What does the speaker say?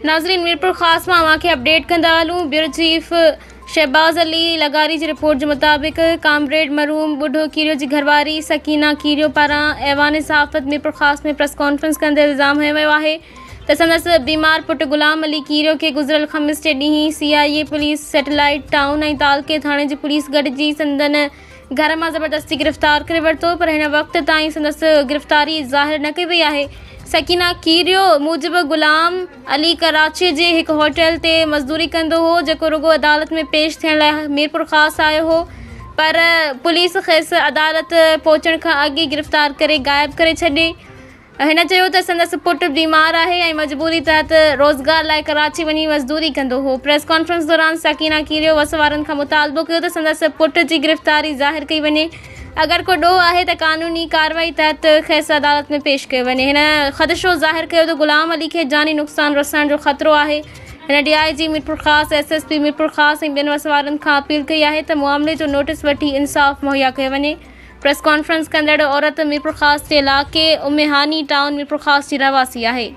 नाज़रीन, मीरपुर ख़ास में अवां खे अपडेट कंदा हलूं। ब्यूरो चीफ शहबाज़ अली लगारी जी रिपोर्ट के मुताबिक कामरेड मरहूम बुढ़ो कीरियो जी घरवारी सकीना कीरियो पारां ऐवान सहाफ़त मीरपुर ख़ास में प्रेस कॉन्फ्रेंस कंदे इल्ज़ाम हयो वियो आहे त संदसि बीमार पुट गुलाम अली कीरियो के गुज़िरियल ख़मीस जे ॾींहुं CIA पुलिस सैटेलाइट टाउन ऐं तालके थाणे जी पुलिस गॾिजी संदन घर में ज़बरदस्ती गिरफ़्तार करे वरितो, पर हिन वक़्त ताईं संदसि गिरफ़्तारी ज़ाहिर न कई वई आहे। सकीना कीरियो मूजिब गुलाम अली कराची जे एक होटल ते मज़दूरी कंदो हो, जेको रुगो अदालत में पेश थियण लाइ मीरपुर ख़ास आयो हो, पर पुलिस खेसि अदालत पहुचण खां अॻु गिरफ़्तार करे गायब करे छॾे। हिन चयो त संदसि पुट बीमार आहे ऐं मजबूरी तहत रोज़गार लाइ कराची वञी मज़दूरी कंदो हो। प्रेस कॉन्फ्रेंस दौरान सकीना कीरियो वस वारनि खां मुतालबो कयो त संदसि पुट जी गिरफ़्तारी ज़ाहिर कई वञे। अगर को ॾोह आहे त कानूनी कार्रवाई तहत खेसि अदालत में पेश कयो वञे। हिन ख़दशो ज़ाहिर कयो त गुलाम अली खे जानी नुक़सान रसण जो ख़तरो आहे। हिन DIG मीरपुर ख़ास SSP मीरपुर ख़ास ऐं ॿियनि वसवारनि खां अपील कई आहे त मामले जो नोटिस वठी इंसाफ़ मुहैया कयो वञे। प्रेस कॉन्फ्रेंस कंदड़ औरत मीरपुर ख़ास जे इलाइक़े उमेहानी टाउन मीरपुर ख़ास जी रहवासी आहे।